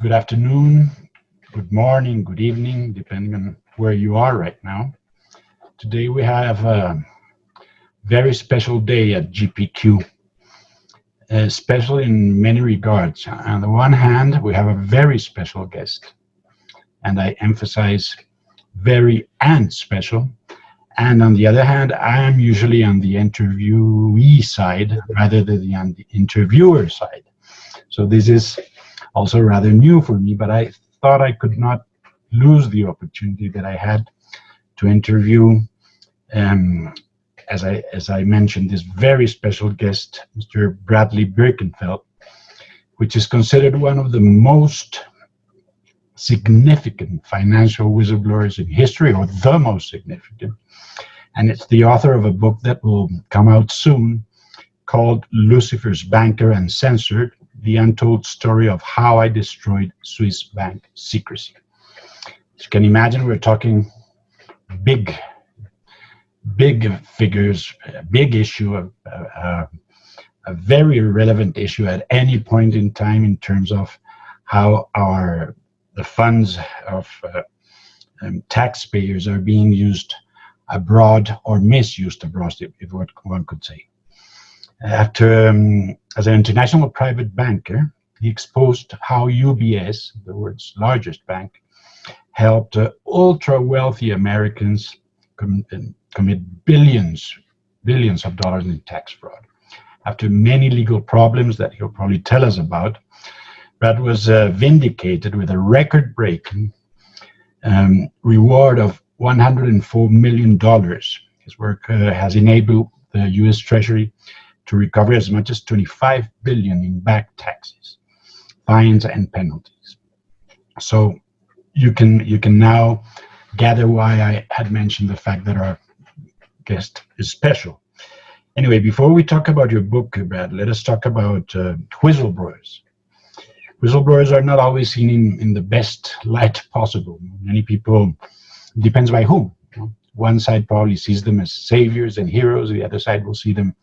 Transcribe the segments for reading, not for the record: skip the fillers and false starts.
Good afternoon, good morning, good evening, depending on where you are right now. Today we have a very special day at GPQ, special in many regards. On the one hand, we have a very special guest, and I emphasize very and special. And on the other hand, I am usually on the interviewee side rather than on the interviewer side. So this is also rather new for me, but I thought I could not lose the opportunity that I had to interview, as I mentioned, this very special guest, Mr. Bradley Birkenfeld, which is considered one of the most significant financial whistleblowers in history, or the most significant. And it's the author of a book that will come out soon called Lucifer's Banker and Censored: The Untold Story of How I Destroyed Swiss Bank Secrecy. As you can imagine, we're talking big figures, a big issue, a very relevant issue at any point in time in terms of how the funds of taxpayers are being used abroad, or misused abroad, if one could say. After, as an international private banker, he exposed how UBS, the world's largest bank, helped ultra-wealthy Americans commit billions of dollars in tax fraud. After many legal problems that he'll probably tell us about, Brad was vindicated with a record-breaking reward of $104 million. His work has enabled the U.S. Treasury to recover as much as $25 billion in back taxes, fines, and penalties. So you can now gather why I had mentioned the fact that our guest is special. Anyway, before we talk about your book, Brad, let us talk about whistleblowers. Whistleblowers are not always seen in the best light possible. Many people, depends by whom. One side probably sees them as saviors and heroes. The other side will see them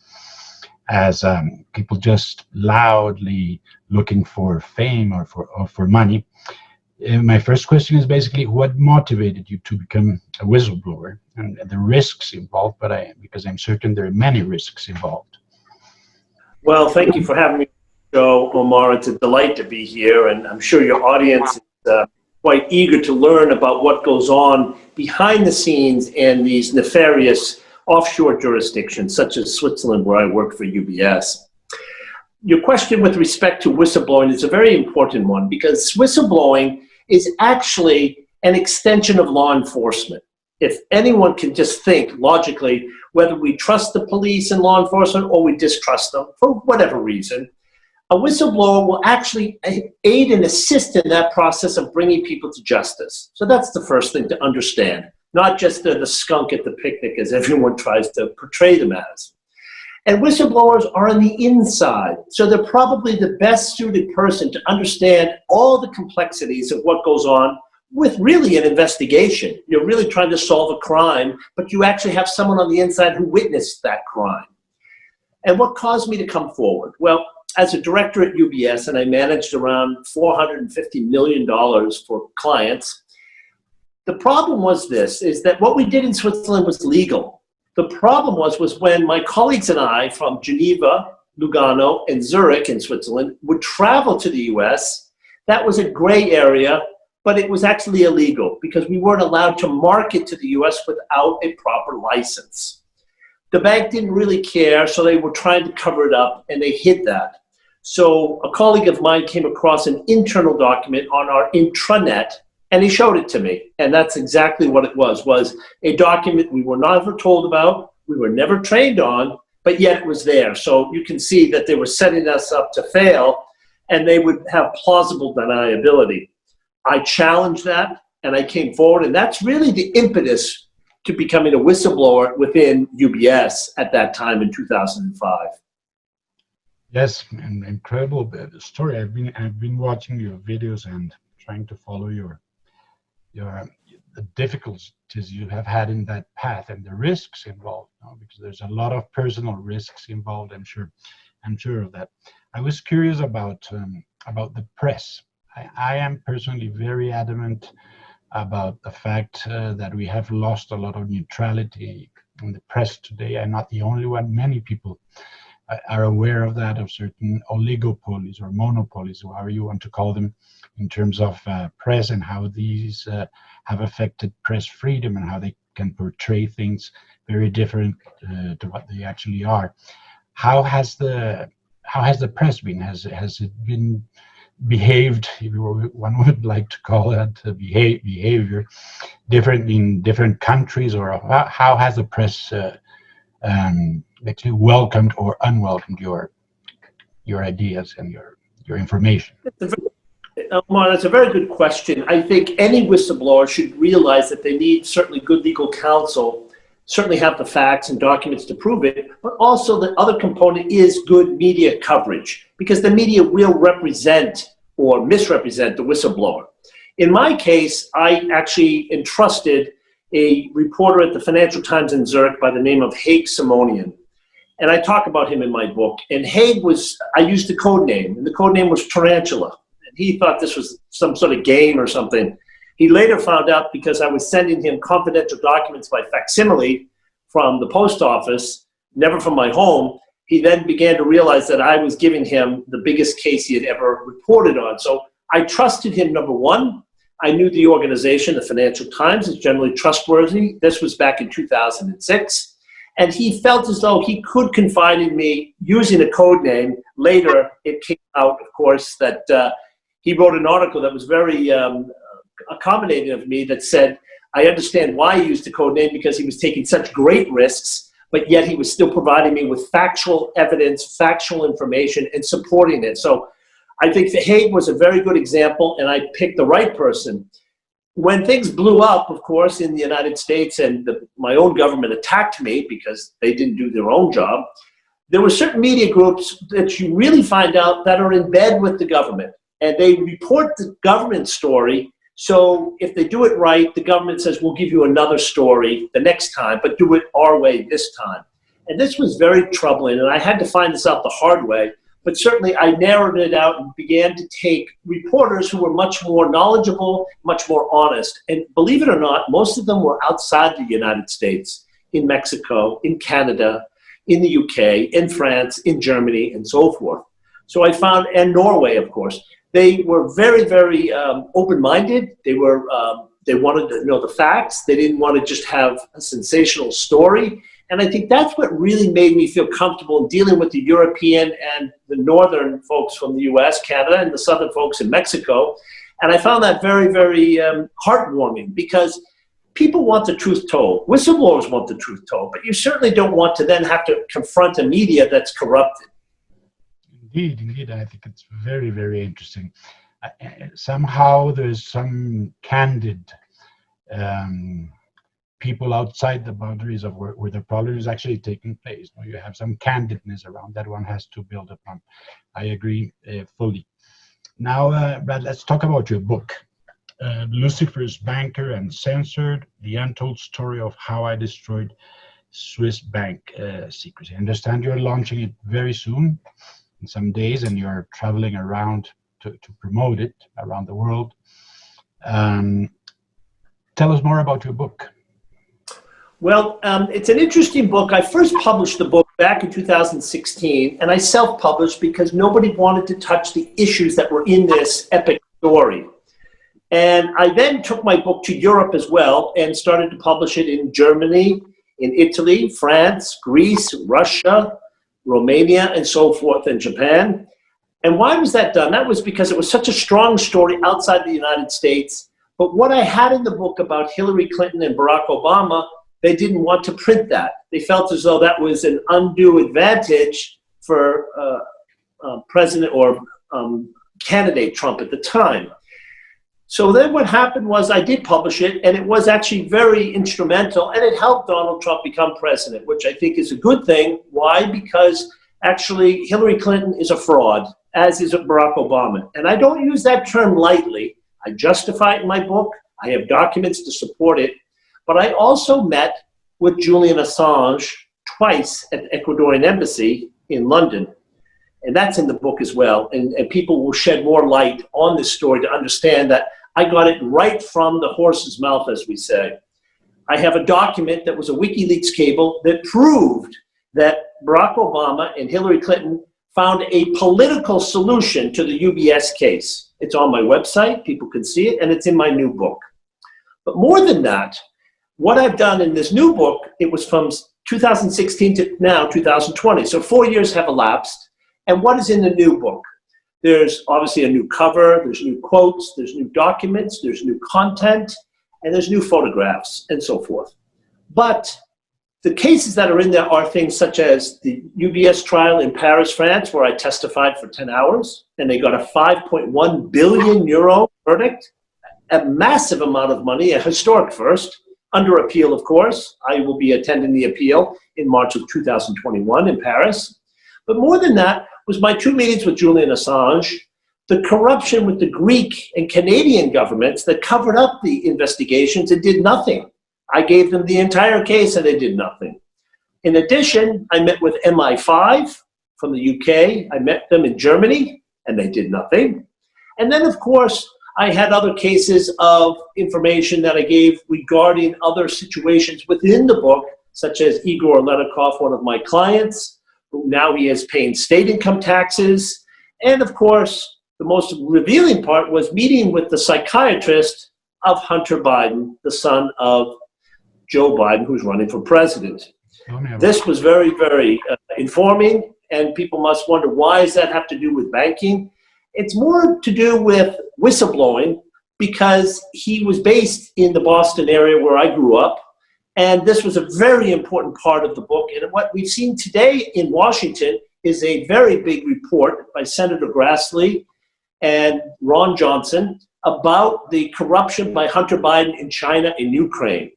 as people just loudly looking for fame or for money. My first question is basically, what motivated you to become a whistleblower, and the risks involved? Because I'm certain there are many risks involved. Well, thank you for having me, Omar. It's a delight to be here, and I'm sure your audience is quite eager to learn about what goes on behind the scenes in these nefarious offshore jurisdictions, such as Switzerland, where I work for UBS. Your question with respect to whistleblowing is a very important one, because whistleblowing is actually an extension of law enforcement. If anyone can just think logically, whether we trust the police and law enforcement or we distrust them for whatever reason, a whistleblower will actually aid and assist in that process of bringing people to justice. So that's the first thing to understand, not just the skunk at the picnic as everyone tries to portray them as. And whistleblowers are on the inside, so they're probably the best suited person to understand all the complexities of what goes on with really an investigation. You're really trying to solve a crime, but you actually have someone on the inside who witnessed that crime. And what caused me to come forward? Well, as a director at UBS, and I managed around $450 million for clients, the problem was this, is that what we did in Switzerland was legal. The problem was when my colleagues and I from Geneva, Lugano, and Zurich in Switzerland would travel to the US, that was a gray area, but it was actually illegal because we weren't allowed to market to the US without a proper license. The bank didn't really care, so they were trying to cover it up, and they hid that. So a colleague of mine came across an internal document on our intranet, and he showed it to me. And that's exactly what it was a document we were never told about, we were never trained on, but yet it was there. So you can see that they were setting us up to fail, and they would have plausible deniability. I challenged that, and I came forward, and that's really the impetus to becoming a whistleblower within UBS at that time in 2005. Yes, an incredible story. I've been watching your videos and trying to follow the difficulties you have had in that path and the risks involved, because there's a lot of personal risks involved. I'm sure of that. I was curious about the press. I am personally very adamant about the fact that we have lost a lot of neutrality in the press today. I'm not the only one. Many people are aware of that, of certain oligopolies or monopolies, however you want to call them, in terms of press, and how these have affected press freedom and how they can portray things very different to what they actually are. How has the press been? Has it been behaved, if one would like to call that behavior, different in different countries, or how has the press actually welcomed or unwelcomed your ideas and your information? Omar, that's a very good question. I think any whistleblower should realize that they need certainly good legal counsel, certainly have the facts and documents to prove it, but also the other component is good media coverage, because the media will represent or misrepresent the whistleblower. In my case, I actually entrusted a reporter at the Financial Times in Zurich by the name of Haig Simonian. And I talk about him in my book. And Haig I used the code name, and the code name was Tarantula. And he thought this was some sort of game or something. He later found out, because I was sending him confidential documents by facsimile from the post office, never from my home, he then began to realize that I was giving him the biggest case he had ever reported on. So I trusted him, number one. I knew the organization, the Financial Times, is generally trustworthy. This was back in 2006. And he felt as though he could confide in me using a code name. Later, it came out, of course, that he wrote an article that was very accommodating of me that said, I understand why he used the code name, because he was taking such great risks, but yet he was still providing me with factual evidence, factual information, and supporting it. So I think the Haig was a very good example, and I picked the right person. When things blew up, of course, in the United States, and my own government attacked me because they didn't do their own job, there were certain media groups that you really find out that are in bed with the government, and they report the government story. So if they do it right, the government says, we'll give you another story the next time, but do it our way this time. And this was very troubling, and I had to find this out the hard way. But certainly I narrowed it out and began to take reporters who were much more knowledgeable, much more honest. And believe it or not, most of them were outside the United States, in Mexico, in Canada, in the UK, in France, in Germany, and so forth. So I found, and Norway, of course, they were very, very open-minded. They wanted to know the facts. They didn't want to just have a sensational story. And I think that's what really made me feel comfortable in dealing with the European and the northern folks from the US, Canada, and the southern folks in Mexico. And I found that very, very heartwarming, because people want the truth told. Whistleblowers want the truth told, but you certainly don't want to then have to confront a media that's corrupted. Indeed. I think it's very, very interesting. Somehow there's some candid people outside the boundaries of where the problem is actually taking place. You have some candidness around that one has to build upon. I agree fully. Now, Brad, let's talk about your book, Lucifer's Banker and Censored, The Untold Story of How I Destroyed Swiss Bank Secrecy. I understand you're launching it very soon, in some days, and you're traveling around to promote it around the world. Tell us more about your book. Well, it's an interesting book. I first published the book back in 2016, and I self-published because nobody wanted to touch the issues that were in this epic story. And I then took my book to Europe as well and started to publish it in Germany, in Italy, France, Greece, Russia, Romania, and so forth, and Japan. And why was that done? That was because it was such a strong story outside the United States. But what I had in the book about Hillary Clinton and Barack Obama, they didn't want to print that. They felt as though that was an undue advantage for President or candidate Trump at the time. So then what happened was I did publish it, and it was actually very instrumental, and it helped Donald Trump become president, which I think is a good thing. Why? Because actually Hillary Clinton is a fraud, as is Barack Obama. And I don't use that term lightly. I justify it in my book. I have documents to support it. But I also met with Julian Assange twice at the Ecuadorian embassy in London. And that's in the book as well. And people will shed more light on this story to understand that I got it right from the horse's mouth, as we say. I have a document that was a WikiLeaks cable that proved that Barack Obama and Hillary Clinton found a political solution to the UBS case. It's on my website, people can see it, and it's in my new book. But more than that, what I've done in this new book, it was from 2016 to now, 2020. So 4 years have elapsed. And what is in the new book? There's obviously a new cover, there's new quotes, there's new documents, there's new content, and there's new photographs, and so forth. But the cases that are in there are things such as the UBS trial in Paris, France, where I testified for 10 hours, and they got a 5.1 billion euro verdict, a massive amount of money, a historic first, under appeal, of course. I will be attending the appeal in March of 2021 in Paris. But more than that was my 2 meetings with Julian Assange, the corruption with the Greek and Canadian governments that covered up the investigations and did nothing. I gave them the entire case and they did nothing. In addition, I met with MI5 from the UK. I met them in Germany and they did nothing. And then, of course, I had other cases of information that I gave regarding other situations within the book, such as Igor Lenikov, one of my clients, who now he is paying state income taxes. And of course, the most revealing part was meeting with the psychiatrist of Hunter Biden, the son of Joe Biden, who's running for president. This was very, very informing, and people must wonder, why does that have to do with banking? It's more to do with whistleblowing, because he was based in the Boston area where I grew up, and this was a very important part of the book. And what we've seen today in Washington is a very big report by Senator Grassley and Ron Johnson about the corruption by Hunter Biden in China and Ukraine,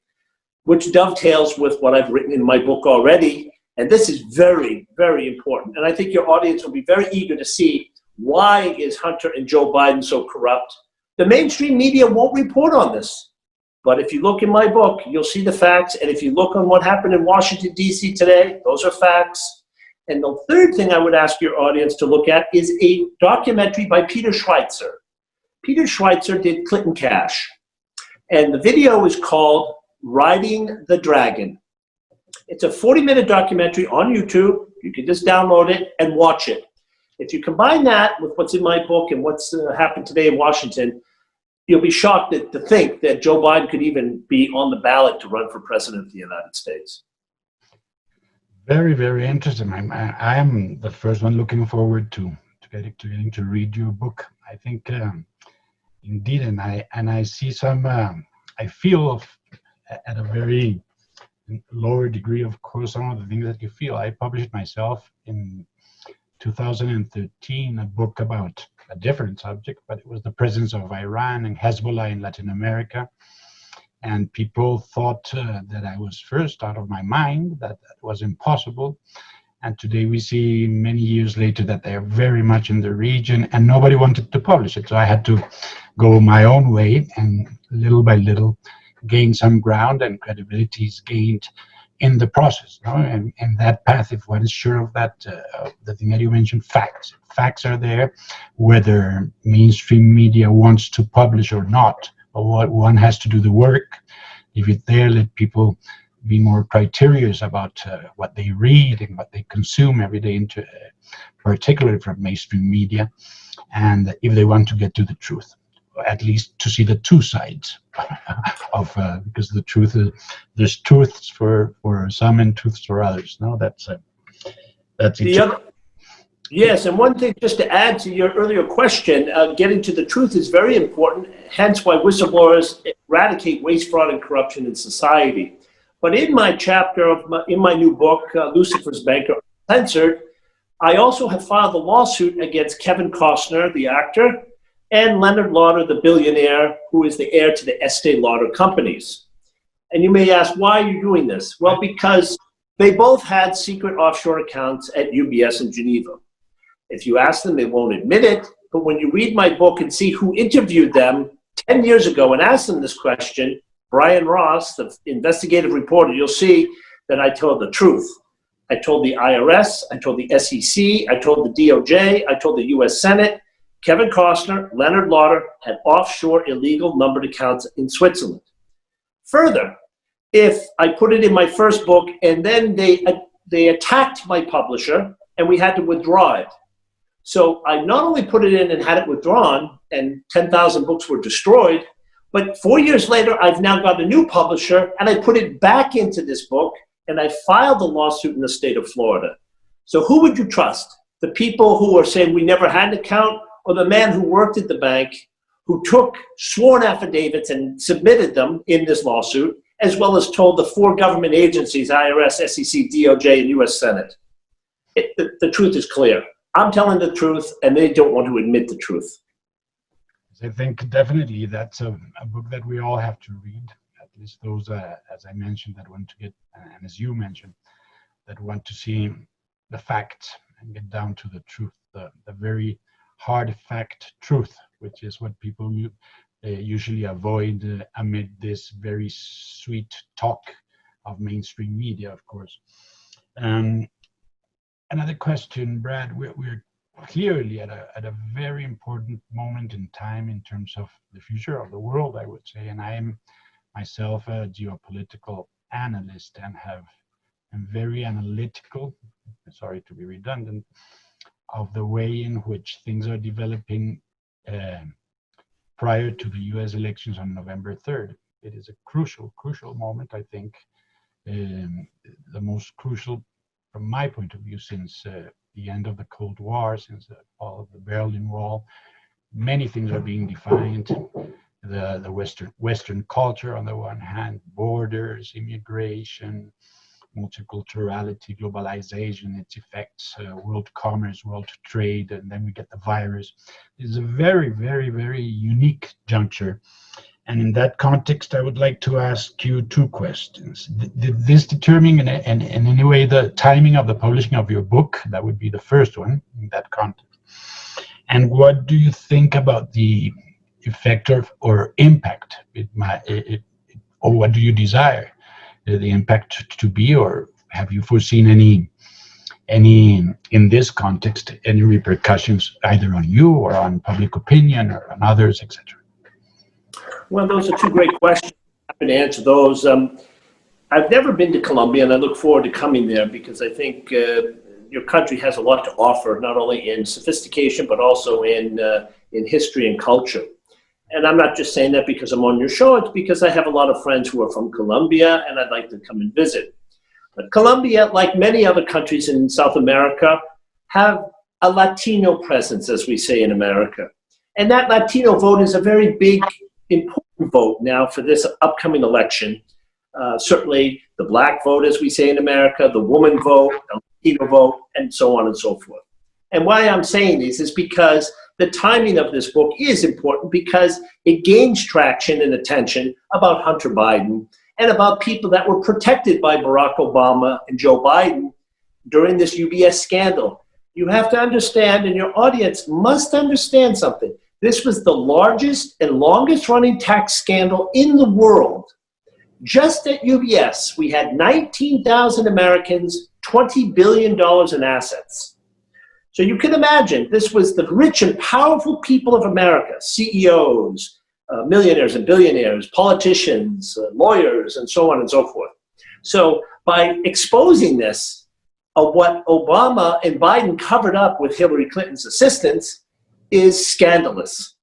which dovetails with what I've written in my book already. And this is very, very important. And I think your audience will be very eager to see, why is Hunter and Joe Biden so corrupt? The mainstream media won't report on this. But if you look in my book, you'll see the facts. And if you look on what happened in Washington, D.C. today, those are facts. And the third thing I would ask your audience to look at is a documentary by Peter Schweitzer. Peter Schweitzer did Clinton Cash. And the video is called Riding the Dragon. It's a 40-minute documentary on YouTube. You can just download it and watch it. If you combine that with what's in my book and what's happened today in Washington, you'll be shocked to think that Joe Biden could even be on the ballot to run for president of the United States. Very, very interesting. I am the first one looking forward to getting to read your book. I think indeed, and I see some. I feel at a very lower degree, of course, some of the things that you feel. I published myself in 2013 a book about a different subject, but it was the presence of Iran and Hezbollah in Latin America. And people thought that I was first out of my mind, that was impossible. And today we see many years later that they are very much in the region, and nobody wanted to publish it. So I had to go my own way, and little by little gain some ground, and credibility is gained in the process. No? And that path, if one is sure of that, the thing that you mentioned, facts. Facts are there, whether mainstream media wants to publish or not. But what one has to do the work. If it's there, let people be more criterious about what they read and what they consume every day, particularly from mainstream media. And if they want to get to the truth, at least to see the two sides of because the truth is, there's truths for some and truths for others. No, that's it. Yes, and one thing just to add to your earlier question, getting to the truth is very important, hence why whistleblowers eradicate waste, fraud, and corruption in society. But in my chapter, in my new book, Lucifer's Banker Censored, I also have filed a lawsuit against Kevin Costner, the actor, and Leonard Lauder, the billionaire, who is the heir to the Estee Lauder companies. And you may ask, why are you doing this? Well, because they both had secret offshore accounts at UBS in Geneva. If you ask them, they won't admit it. But when you read my book and see who interviewed them 10 years ago and asked them this question, Brian Ross, the investigative reporter, you'll see that I told the truth. I told the IRS, I told the SEC, I told the DOJ, I told the US Senate. Kevin Costner, Leonard Lauder had offshore illegal numbered accounts in Switzerland. Further, if I put it in my first book and then they attacked my publisher and we had to withdraw it. So I not only put it in and had it withdrawn and 10,000 books were destroyed, but 4 years later, I've now got a new publisher and I put it back into this book and I filed a lawsuit in the state of Florida. So who would you trust? The people who are saying we never had an account, or the man who worked at the bank who took sworn affidavits and submitted them in this lawsuit, as well as told the 4 government agencies, IRS, SEC, DOJ, and US Senate? The truth is clear. I'm telling the truth, and they don't want to admit the truth. I think definitely that's a book that we all have to read, at least those, as I mentioned, that want to get, and as you mentioned, that want to see the facts and get down to the truth, the very hard fact truth, which is what people usually avoid amid this very sweet talk of mainstream media, of course. Another question, Brad, we're clearly at a very important moment in time in terms of the future of the world, I would say, and I am myself a geopolitical analyst and am very analytical, sorry to be redundant, of the way in which things are developing prior to the US elections on November 3rd. It is a crucial moment, I think, the most crucial from my point of view since the end of the Cold War, since the fall of the Berlin Wall. Many things are being defined. The Western culture on the one hand, borders, immigration, multiculturality, globalization, its effects, world commerce, world trade, and then we get the virus. It's a very, very, very unique juncture. And in that context, I would like to ask you 2 questions. Did this determine in any way the timing of the publishing of your book? That would be the first one in that context. And what do you think about the effect or impact or what do you desire the impact to be, or have you foreseen any in this context, any repercussions either on you or on public opinion or on others, etc.? Well, those are 2 great questions. I'm happy to answer those. I've never been to Colombia, and I look forward to coming there because I think your country has a lot to offer, not only in sophistication, but also in history and culture. And I'm not just saying that because I'm on your show, it's because I have a lot of friends who are from Colombia, and I'd like to come and visit. But Colombia, like many other countries in South America, have a Latino presence, as we say in America. And that Latino vote is a very big, important vote now for this upcoming election. Certainly the Black vote, as we say in America, the woman vote, the Latino vote, and so on and so forth. And why I'm saying this is because the timing of this book is important because it gains traction and attention about Hunter Biden and about people that were protected by Barack Obama and Joe Biden during this UBS scandal. You have to understand, and your audience must understand something. This was the largest and longest running tax scandal in the world. Just at UBS, we had 19,000 Americans, $20 billion in assets. So you can imagine this was the rich and powerful people of America, CEOs, millionaires and billionaires, politicians, lawyers, and so on and so forth. So by exposing this, what Obama and Biden covered up with Hillary Clinton's assistance is scandalous.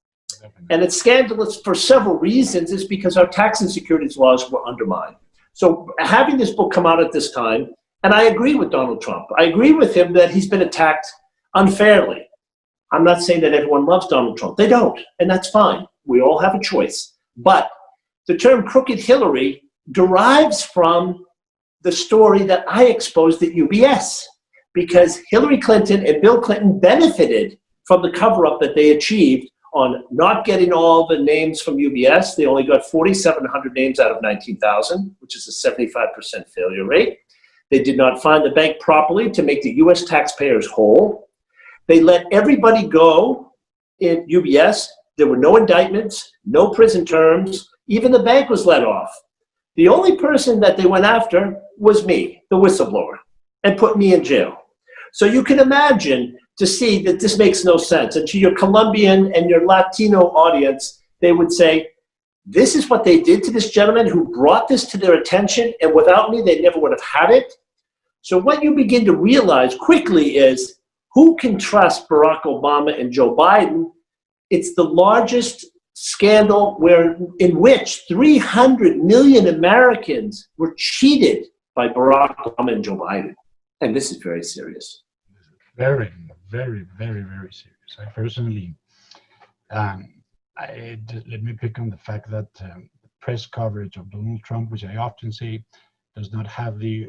And it's scandalous for several reasons. It's because our tax and securities laws were undermined. So having this book come out at this time, and I agree with Donald Trump. I agree with him that he's been attacked unfairly. I'm not saying that everyone loves Donald Trump. They don't, and that's fine. We all have a choice. But the term Crooked Hillary derives from the story that I exposed at UBS, because Hillary Clinton and Bill Clinton benefited from the cover-up that they achieved on not getting all the names from UBS. They only got 4,700 names out of 19,000, which is a 75% failure rate. They did not find the bank properly to make the US taxpayers whole. They let everybody go in UBS. There were no indictments, no prison terms. Even the bank was let off. The only person that they went after was me, the whistleblower. and put me in jail. So you can imagine to see that this makes no sense. And to your Colombian and your Latino audience, they would say, this is what they did to this gentleman who brought this to their attention, and without me, they never would have had it. So what you begin to realize quickly is, who can trust Barack Obama and Joe Biden? It's the largest scandal in which 300 million Americans were cheated by Barack Obama and Joe Biden. And this is very serious. Very, very, very, very serious. I personally, let me pick on the fact that press coverage of Donald Trump, which I often say does not have the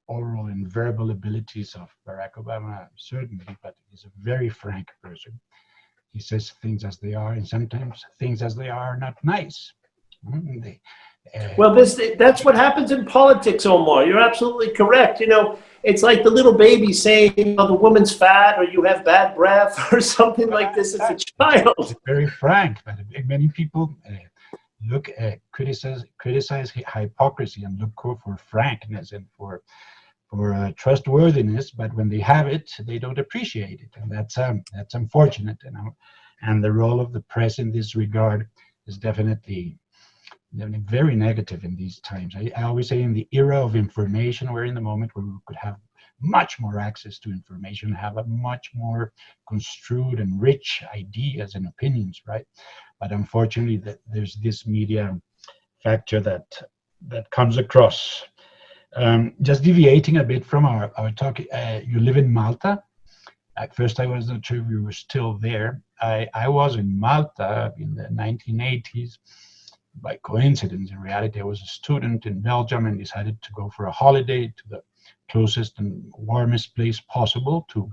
oral and verbal abilities of Barack Obama, certainly, but he's a very frank person. He says things as they are, and sometimes things as they are not nice. Well, that's what happens in politics, Omar. You're absolutely correct. You know, it's like the little baby saying, oh, the woman's fat, or you have bad breath, or something like this as a child. It's very frank, but many people criticize hypocrisy and look for frankness and for trustworthiness, but when they have it, they don't appreciate it, and that's unfortunate. And the role of the press in this regard is definitely very negative in these times. I always say, in the era of information, we're in the moment where we could have much more access to information, have a much more construed and rich ideas and opinions, right? But unfortunately, there's this media factor that comes across. Just deviating a bit from our talk, you live in Malta. At first, I was not sure if you were still there. I was in Malta in the 1980s. By coincidence, in reality, I was a student in Belgium and decided to go for a holiday to the closest and warmest place possible to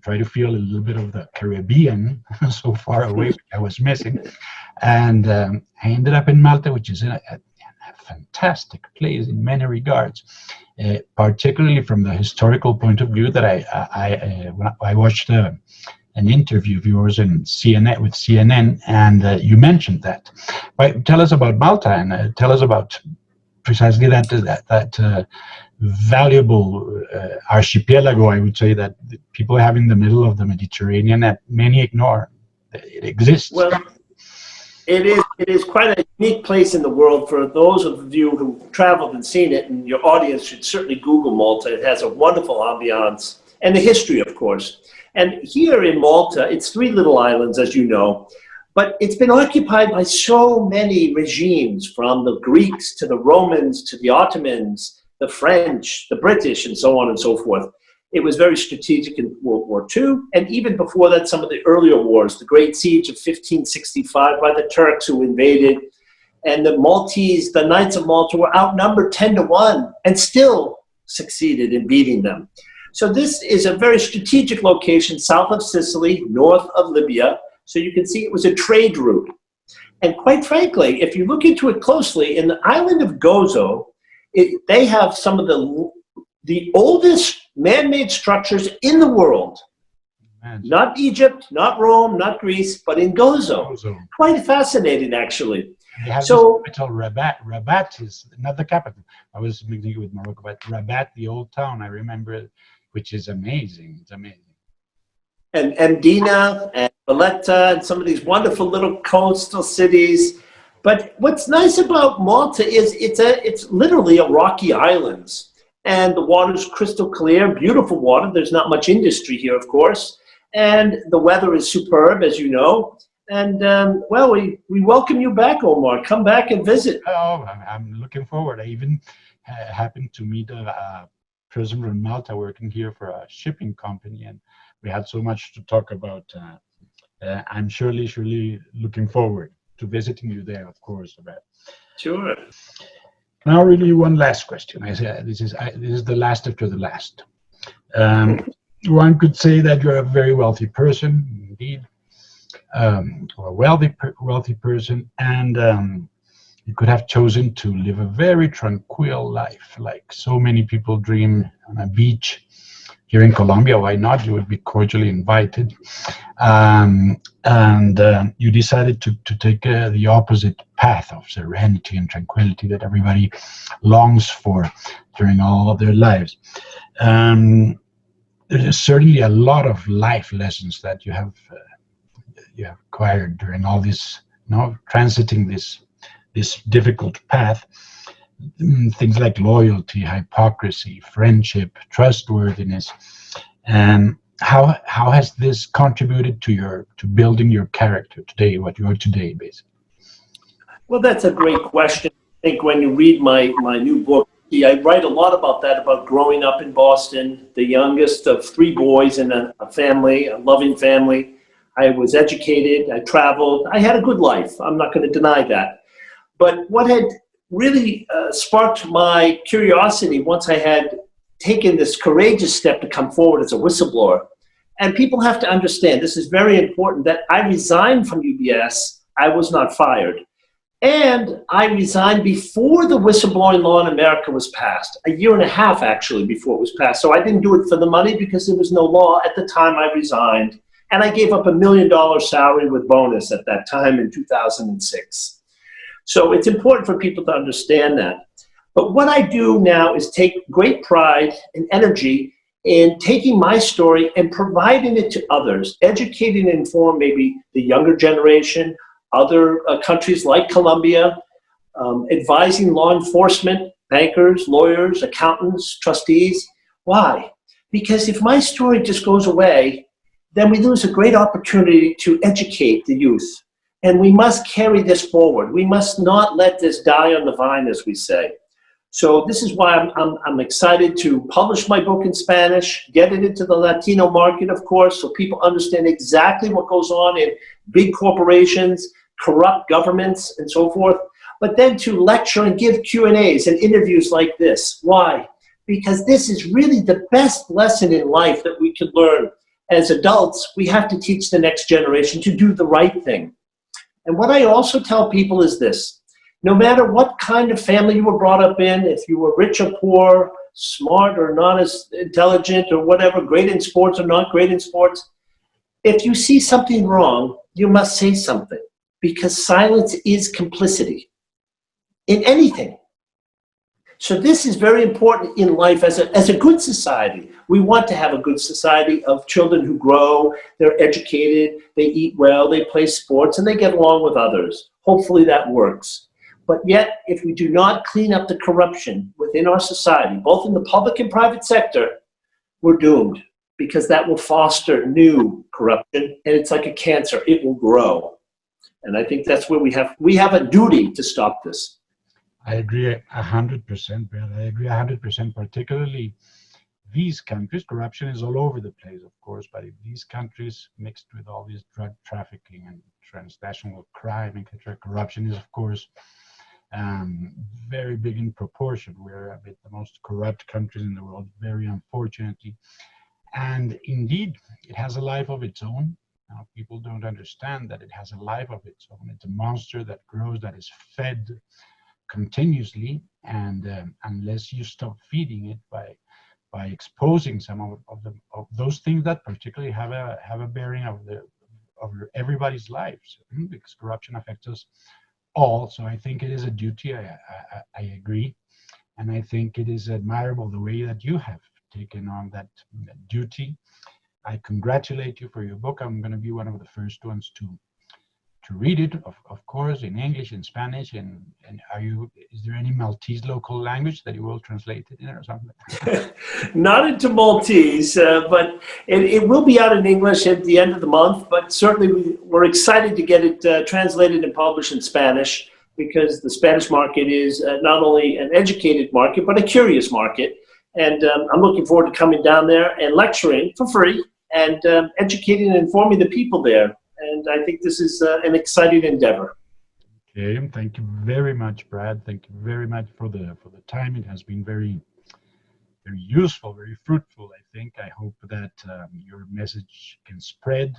try to feel a little bit of the Caribbean so far away, which I was missing. And I ended up in Malta, which is a fantastic place in many regards, particularly from the historical point of view. That I watched an interview of yours in CNN, and you mentioned that. But tell us about Malta, and tell us about precisely that valuable archipelago, I would say, that people have in the middle of the Mediterranean that many ignore. It exists. Well, it is quite a unique place in the world. For those of you who traveled and seen it, and your audience should certainly Google Malta. It has a wonderful ambiance and the history, of course. And here in Malta, it's 3 little islands, as you know, but it's been occupied by so many regimes, from the Greeks to the Romans to the Ottomans, the French, the British, and so on and so forth. It was very strategic in World War II, and even before that, some of the earlier wars, the Great Siege of 1565 by the Turks who invaded, and the Maltese, the Knights of Malta, were outnumbered 10-1 and still succeeded in beating them. So this is a very strategic location south of Sicily, north of Libya. So you can see it was a trade route. And quite frankly, if you look into it closely, in the island of Gozo, they have some of the oldest man-made structures in the world. Man. Not Egypt, not Rome, not Greece, but in Gozo. Quite fascinating, actually. They have this capital, Rabat. Rabat is not the capital. I was mixing it with Morocco, but Rabat, the old town, I remember, which is amazing. It's amazing. And Mdina and Valletta and some of these wonderful little coastal cities. But what's nice about Malta is it's literally a rocky island. And the water's crystal clear, beautiful water. There's not much industry here, of course. And the weather is superb, as you know. And, well, we welcome you back, Omar. Come back and visit. Oh, I'm looking forward. I even happened to meet a person from Malta working here for a shipping company, and we had so much to talk about. I'm surely looking forward to visiting you there, of course. Sure. Now, really, one last question. I say this is the last after the last. One could say that you're a very wealthy person, indeed, or a wealthy person, and you could have chosen to live a very tranquil life, like so many people dream, on a beach, here in Colombia. Why not? You would be cordially invited. You decided to take the opposite path of serenity and tranquility that everybody longs for during all of their lives. There's certainly a lot of life lessons that you have acquired during all this, transiting this difficult path. Things like loyalty, hypocrisy, friendship, trustworthiness, and how has this contributed to building your character today, what you are today, basically? Well, that's a great question. I think when you read my new book, I write a lot about that, about growing up in Boston, the youngest of three boys in a family, a loving family. I was educated, I traveled, I had a good life. I'm not going to deny that. But what had really sparked my curiosity once I had taken this courageous step to come forward as a whistleblower, and people have to understand, this is very important, that I resigned from UBS. I was not fired. And I resigned before the whistleblowing law in America was passed, a year and a half actually before it was passed. So I didn't do it for the money because there was no law at the time I resigned. And I gave up $1 million salary with bonus at that time in 2006. So it's important for people to understand that. But what I do now is take great pride and energy in taking my story and providing it to others, educating and inform maybe the younger generation, other countries like Colombia, advising law enforcement, bankers, lawyers, accountants, trustees. Why? Because if my story just goes away, then we lose a great opportunity to educate the youth. And we must carry this forward. We must not let this die on the vine, as we say. So this is why I'm excited to publish my book in Spanish, get it into the Latino market, of course, so people understand exactly what goes on in big corporations, corrupt governments, and so forth. But then to lecture and give Q&As and interviews like this. Why? Because this is really the best lesson in life that we can learn. As adults, we have to teach the next generation to do the right thing. And what I also tell people is this. No matter what kind of family you were brought up in, if you were rich or poor, smart or not as intelligent or whatever, great in sports or not great in sports, if you see something wrong, you must say something, because silence is complicity in anything. So this is very important in life as a good society. We want to have a good society of children who grow, they're educated, they eat well, they play sports, and they get along with others. Hopefully that works. But yet, if we do not clean up the corruption within our society, both in the public and private sector, we're doomed, because that will foster new corruption, and it's like a cancer, it will grow. And I think that's where we have a duty to stop this. I agree 100%, Brad. I agree 100%, particularly these countries. Corruption is all over the place, of course, but if these countries mixed with all this drug trafficking and transnational crime, etc., corruption is, of course, very big in proportion. We're a bit the most corrupt countries in the world, very unfortunately. And indeed, it has a life of its own. Now, people don't understand that it has a life of its own. It's a monster that grows, that is fed continuously, and unless you stop feeding it by exposing some of those things that particularly have a bearing of everybody's lives, because corruption affects us all. So I think it is a duty. I agree, and I think it is admirable the way that you have taken on that duty. I congratulate you for your book. I'm going to be one of the first ones to read it, of course, in English, in Spanish, and is there any Maltese local language that you will translate it in or something? Not into Maltese, but it will be out in English at the end of the month, but certainly we're excited to get it translated and published in Spanish, because the Spanish market is not only an educated market, but a curious market. And I'm looking forward to coming down there and lecturing for free and educating and informing the people there. And I think this is an exciting endeavor. Okay, thank you very much, Brad. Thank you very much for the time. It has been very, very useful, very fruitful. I think. I hope that your message can spread,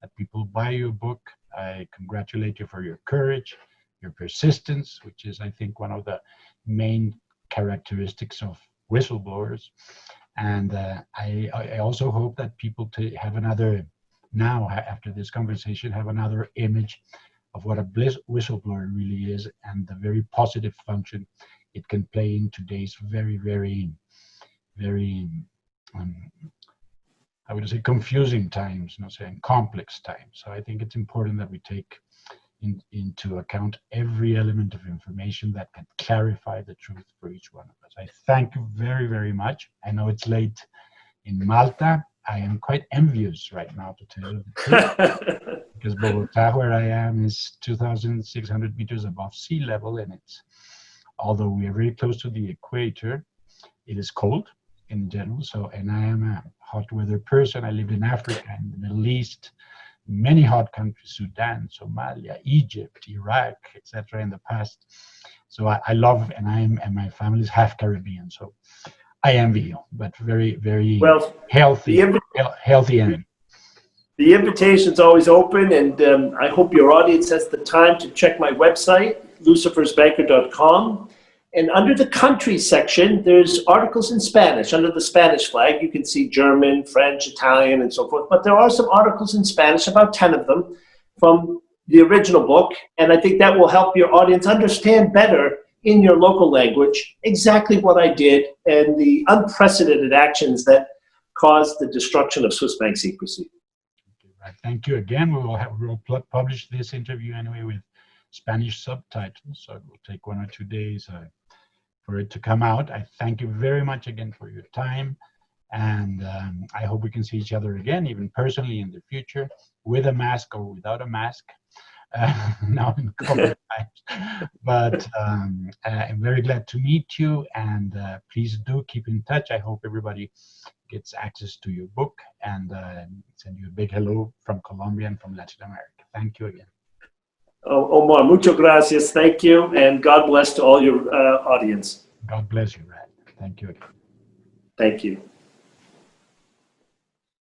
that people buy your book. I congratulate you for your courage, your persistence, which is, I think, one of the main characteristics of whistleblowers. And I also hope that people have another, now after this conversation, have another image of what a whistleblower really is, and the very positive function it can play in today's very, very, very, I would say, confusing times, saying complex times. So I think it's important that we take into account every element of information that can clarify the truth for each one of us. I thank you very, very much. I know it's late in Malta. I am quite envious right now, to tell you the truth, because Bogota, where I am, is 2,600 meters above sea level, and although we are very close to the equator, it is cold in general. So, and I am a hot weather person. I lived in Africa and the Middle East, many hot countries, Sudan, Somalia, Egypt, Iraq, etc. in the past. So I love, and my family is half Caribbean. So I envy you, but very, very healthy envy. The invitation's always open, and I hope your audience has the time to check my website, lucifersbanker.com. And under the country section, there's articles in Spanish. Under the Spanish flag, you can see German, French, Italian, and so forth. But there are some articles in Spanish, about 10 of them, from the original book. And I think that will help your audience understand better in your local language exactly what I did and the unprecedented actions that caused the destruction of Swiss bank secrecy. Thank you again. We'll publish this interview anyway with Spanish subtitles, so it will take 1 or 2 days for it to come out. I thank you very much again for your time, and I hope we can see each other again, even personally in the future, with a mask or without a mask. Now in COVID times. But I'm very glad to meet you, and please do keep in touch. I hope everybody gets access to your book, and send you a big hello from Colombia and from Latin America. Thank you again. Omar, muchas gracias. Thank you, and God bless to all your audience. God bless you, Rad. Thank you again. Thank you.